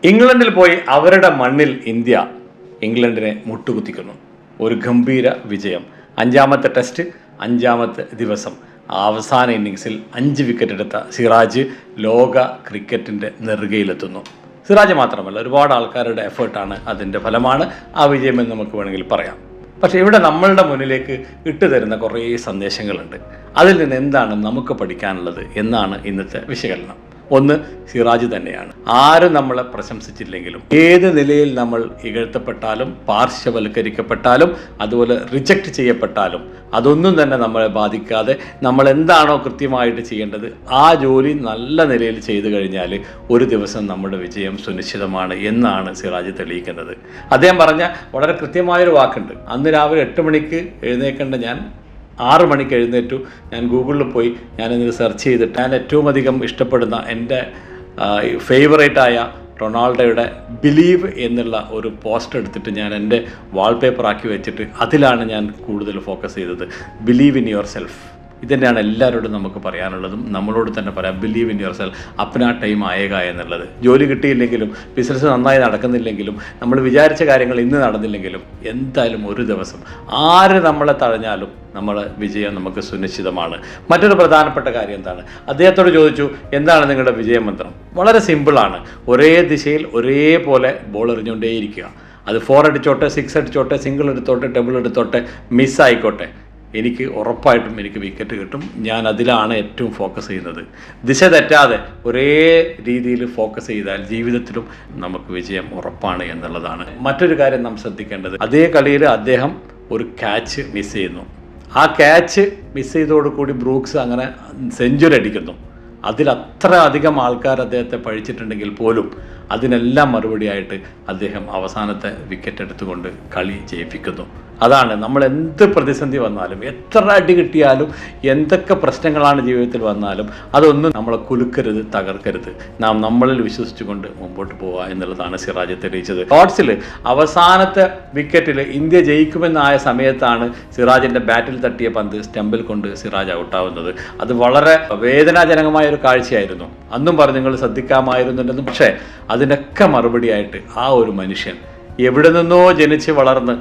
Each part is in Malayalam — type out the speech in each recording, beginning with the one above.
ഇംഗ്ലണ്ടിൽ പോയി അവരുടെ മണ്ണിൽ ഇന്ത്യ ഇംഗ്ലണ്ടിനെ മുട്ടുകുത്തിക്കുന്നു. ഒരു ഗംഭീര വിജയം. 5ാമത്തെ ടെസ്റ്റ് 5ാമത്തെ ദിവസം അവസാന ഇന്നിങ്സിൽ 5 വിക്കറ്റ് എടുത്ത സിറാജ് ലോക ക്രിക്കറ്റിൻ്റെ നെറുകയിലെത്തുന്നു. സിറാജ് മാത്രമല്ല, ഒരുപാട് ആൾക്കാരുടെ എഫേർട്ടാണ് അതിൻ്റെ ഫലമാണ് ആ വിജയമെന്ന് നമുക്ക് വേണമെങ്കിൽ പറയാം. പക്ഷേ ഇവിടെ നമ്മളുടെ മുന്നിലേക്ക് ഇട്ടുതരുന്ന കുറേ സന്ദേശങ്ങളുണ്ട്. അതിൽ നിന്ന് എന്താണ് നമുക്ക് പഠിക്കാനുള്ളത് എന്നാണ് ഇന്നത്തെ വിശകലനം. ഒന്ന്, സിറാജ് തന്നെയാണ്. ആരും നമ്മളെ പ്രശംസിച്ചില്ലെങ്കിലും, ഏത് നിലയിൽ നമ്മൾ ഇകഴ്ത്തപ്പെട്ടാലും, പാർശ്വവൽക്കരിക്കപ്പെട്ടാലും, അതുപോലെ റിജക്റ്റ് ചെയ്യപ്പെട്ടാലും അതൊന്നും തന്നെ നമ്മളെ ബാധിക്കാതെ നമ്മൾ എന്താണോ കൃത്യമായിട്ട് ചെയ്യേണ്ടത് ആ ജോലി നല്ല നിലയിൽ ചെയ്തു കഴിഞ്ഞാൽ ഒരു ദിവസം നമ്മുടെ വിജയം സുനിശ്ചിതമാണ് എന്നാണ് സിറാജ് തെളിയിക്കുന്നത്. അദ്ദേഹം പറഞ്ഞ വളരെ കൃത്യമായൊരു വാക്കുണ്ട്. അന്ന് രാവിലെ 8 മണിക്ക് എഴുന്നേൽക്കേണ്ട ഞാൻ 6 മണിക്ക് എഴുന്നേറ്റു. ഞാൻ ഗൂഗിളിൽ പോയി ഞാനിത് സെർച്ച് ചെയ്തിട്ട് ഞാൻ ഏറ്റവും അധികം ഇഷ്ടപ്പെടുന്ന എൻ്റെ ഫേവറേറ്റായ റൊണാൾഡോയുടെ ബിലീവ് എന്നുള്ള ഒരു പോസ്റ്റർ എടുത്തിട്ട് ഞാൻ എൻ്റെ വാൾപേപ്പറാക്കി വെച്ചിട്ട് അതിലാണ് ഞാൻ കൂടുതൽ ഫോക്കസ് ചെയ്തത്. Believe in yourself. ഇതന്നെയാണ് എല്ലാവരോടും നമുക്ക് പറയാനുള്ളതും നമ്മളോട് തന്നെ പറയാം. Believe in yourself. അപ്നാ ടൈം ആയേക എന്നുള്ളത്. ജോലി കിട്ടിയില്ലെങ്കിലും ബിസിനസ് നന്നായി നടക്കുന്നില്ലെങ്കിലും നമ്മൾ വിചാരിച്ച കാര്യങ്ങൾ ഇന്ന് നടന്നില്ലെങ്കിലും എന്തായാലും ഒരു ദിവസം ആര് നമ്മളെ തഴഞ്ഞാലും നമ്മളെ വിജയം നമുക്ക് സുനിശ്ചിതമാണ്. മറ്റൊരു പ്രധാനപ്പെട്ട കാര്യം എന്താണ്? അദ്ദേഹത്തോട് ചോദിച്ചു, എന്താണ് നിങ്ങളുടെ വിജയമന്ത്രം? വളരെ സിമ്പിളാണ്. ഒരേ ദിശയിൽ ഒരേപോലെ ബോൾ എറിഞ്ഞുകൊണ്ടേയിരിക്കുക. അത് 4 അടിച്ചോട്ടെ, 6 അടിച്ചോട്ടെ, സിംഗിൾ എടുത്തോട്ടെ, ഡബിൾ എടുത്തോട്ടെ, മിസ്സായിക്കോട്ടെ, എനിക്ക് ഉറപ്പായിട്ടും എനിക്ക് വിക്കറ്റ് കിട്ടും. ഞാൻ അതിലാണ് ഏറ്റവും ഫോക്കസ് ചെയ്യുന്നത്. ദിശ തെറ്റാതെ ഒരേ രീതിയിൽ ഫോക്കസ് ചെയ്താൽ ജീവിതത്തിലും നമുക്ക് വിജയം ഉറപ്പാണ് എന്നുള്ളതാണ്. മറ്റൊരു കാര്യം നാം ശ്രദ്ധിക്കേണ്ടത്, അതേ കളിയിൽ അദ്ദേഹം ഒരു ക്യാച്ച് മിസ് ചെയ്യുന്നു. ആ ക്യാച്ച് മിസ് ചെയ്തതോടുകൂടി ബ്രൂക്സ് അങ്ങനെ സെഞ്ചുറി അടിക്കുന്നു. അതിലത്ര അധികം ആൾക്കാർ അദ്ദേഹത്തെ പഴിച്ചിട്ടുണ്ടെങ്കിൽ പോലും അതിനെല്ലാം മറുപടിയായിട്ട് അദ്ദേഹം അവസാനത്തെ വിക്കറ്റ് എടുത്തുകൊണ്ട് കളി ജയിപ്പിക്കുന്നു. അതാണ്, നമ്മൾ എന്ത് പ്രതിസന്ധി വന്നാലും, എത്ര അടി കിട്ടിയാലും, എന്തൊക്കെ പ്രശ്നങ്ങളാണ് ജീവിതത്തിൽ വന്നാലും അതൊന്നും നമ്മളെ കുലുക്കരുത്, തകർക്കരുത്. നാം നമ്മളിൽ വിശ്വസിച്ചുകൊണ്ട് മുമ്പോട്ട് പോവുക എന്നുള്ളതാണ് സിറാജ് തെളിയിച്ചത്. ടോട്ട്സിൽ അവസാനത്തെ വിക്കറ്റിൽ ഇന്ത്യ ജയിക്കുമെന്നായ സമയത്താണ് സിറാജിൻ്റെ ബാറ്റിൽ തട്ടിയ പന്ത് സ്റ്റമ്പിൽ കൊണ്ട് സിറാജ് ഔട്ടാവുന്നത്. അത് വളരെ വേദനാജനകമായ ഒരു കാഴ്ചയായിരുന്നു. അന്നും പറഞ്ഞു നിങ്ങൾ ശ്രദ്ധിക്കാമായിരുന്നുണ്ടെന്നും. പക്ഷേ അതിനൊക്കെ മറുപടിയായിട്ട് ആ ഒരു മനുഷ്യൻ എവിടെ നിന്നോ ജനിച്ച് വളർന്ന്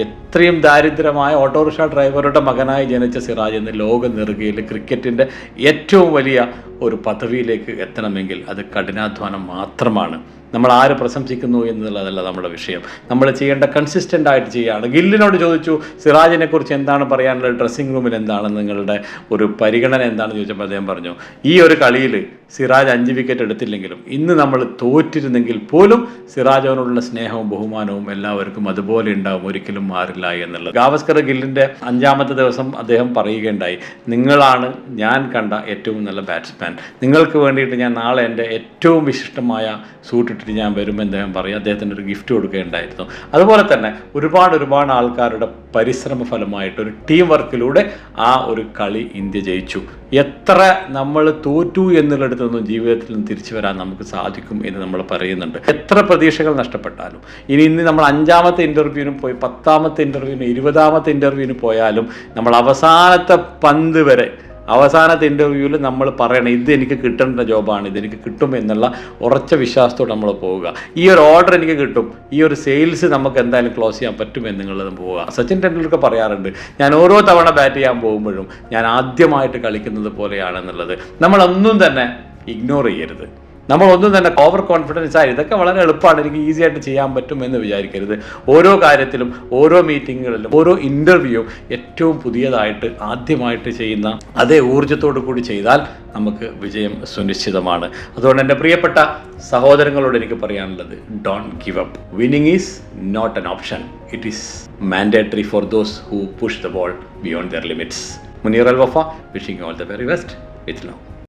എത്രയും ദാരിദ്ര്യമായ ഓട്ടോറിക്ഷ ഡ്രൈവറുടെ മകനായി ജനിച്ച സിറാജ് ഇന്ന് ലോക നെറുകയിൽ ക്രിക്കറ്റിൻ്റെ ഏറ്റവും വലിയ ഒരു പദവിയിലേക്ക് എത്തണമെങ്കിൽ അത് കഠിനാധ്വാനം മാത്രമാണ്. നമ്മൾ ആര് പ്രശംസിക്കുന്നു എന്നുള്ളതല്ല നമ്മുടെ വിഷയം. നമ്മൾ ചെയ്യേണ്ട കൺസിസ്റ്റൻ്റ് ആയിട്ട് ചെയ്യുകയാണ്. ഗില്ലിനോട് ചോദിച്ചു സിറാജിനെ കുറിച്ച് എന്താണ് പറയാനുള്ളത്, ഡ്രസ്സിംഗ് റൂമിൽ എന്താണ് നിങ്ങളുടെ ഒരു പരിഗണന എന്താണെന്ന് ചോദിച്ചപ്പോൾ അദ്ദേഹം പറഞ്ഞു, ഈ ഒരു കളിയിൽ സിറാജ് 5 വിക്കറ്റ് എടുത്തില്ലെങ്കിലും ഇന്ന് നമ്മൾ തോറ്റിരുന്നെങ്കിൽ പോലും സിറാജിനോടുള്ള സ്നേഹവും ബഹുമാനവും എല്ലാവർക്കും അതുപോലെ ഉണ്ടാവും, ഒരിക്കലും മാറില്ല എന്നുള്ളത്. ഗാവസ്കർ ഗില്ലിൻ്റെ 5ാമത്തെ ദിവസം അദ്ദേഹം പറയുകയുണ്ടായി, നിങ്ങളാണ് ഞാൻ കണ്ട ഏറ്റവും നല്ല ബാറ്റ്സ്മാൻ. നിങ്ങൾക്ക് വേണ്ടിയിട്ട് ഞാൻ നാളെ എൻ്റെ ഏറ്റവും വിശിഷ്ടമായ സൂട്ടിട്ട് ഞാൻ വരുമെന്ന് അദ്ദേഹം പറയും. അദ്ദേഹത്തിന് ഒരു ഗിഫ്റ്റ് കൊടുക്കുകയുണ്ടായിരുന്നു. അതുപോലെ തന്നെ ഒരുപാട് ആൾക്കാരുടെ പരിശ്രമ ഫലമായിട്ട് ഒരു ടീം വർക്കിലൂടെ ആ ഒരു കളി ഇന്ത്യ ജയിച്ചു. എത്ര നമ്മൾ തോറ്റു എന്നുള്ളിടത്തൊന്നും ജീവിതത്തിൽ നിന്ന് തിരിച്ചു വരാൻ നമുക്ക് സാധിക്കും എന്ന് നമ്മൾ പറയുന്നുണ്ട്. എത്ര പ്രതീക്ഷകൾ നഷ്ടപ്പെട്ടാലും ഇന്ന് നമ്മൾ 5ാമത്തെ ഇൻ്റർവ്യൂവിനും പോയി 10ാമത്തെ ഇൻ്റർവ്യൂവിനും 20ാമത്തെ ഇൻ്റർവ്യൂവിന് പോയാലും നമ്മൾ അവസാനത്തെ പന്ത് വരെ അവസാനത്തെ ഇൻ്റർവ്യൂവിൽ നമ്മൾ പറയണം ഇത് എനിക്ക് കിട്ടേണ്ട ജോബാണ്, ഇതെനിക്ക് കിട്ടും എന്നുള്ള ഉറച്ച വിശ്വാസത്തോടെ നമ്മൾ പോവുക. ഈ ഒരു ഓർഡർ എനിക്ക് കിട്ടും, ഈ ഒരു സെയിൽസ് നമുക്ക് എന്തായാലും ക്ലോസ് ചെയ്യാൻ പറ്റും എന്നുള്ളത് പോവുക. സച്ചിൻ ടെണ്ടുൽക്കർ പറയാറുണ്ട്, ഞാൻ ഓരോ തവണ ബാറ്റ് ചെയ്യാൻ പോകുമ്പോഴും ഞാൻ ആദ്യമായിട്ട് കളിക്കുന്നത് പോലെയാണെന്നുള്ളത്. നമ്മളൊന്നും തന്നെ ഇഗ്നോർ ചെയ്യരുത്. നമ്മളൊന്നും തന്നെ ഓവർ കോൺഫിഡൻസ് ആയി ഇതൊക്കെ വളരെ എളുപ്പമാണ്, എനിക്ക് ഈസി ആയിട്ട് ചെയ്യാൻ പറ്റും എന്ന് വിചാരിക്കരുത്. ഓരോ കാര്യത്തിലും, ഓരോ മീറ്റിങ്ങുകളിലും, ഓരോ ഇൻ്റർവ്യൂവും ഏറ്റവും പുതിയതായിട്ട് ആദ്യമായിട്ട് ചെയ്യുന്ന അതേ ഊർജ്ജത്തോടു കൂടി ചെയ്താൽ നമുക്ക് വിജയം സുനിശ്ചിതമാണ്. അതുകൊണ്ട് എൻ്റെ പ്രിയപ്പെട്ട സഹോദരങ്ങളോട് എനിക്ക് പറയാനുള്ളത്, don't give up. Winning is not an option, it is mandatory for those who push the ball beyond their limits. Muneer Al Wafa, wishing you all the very best. With love.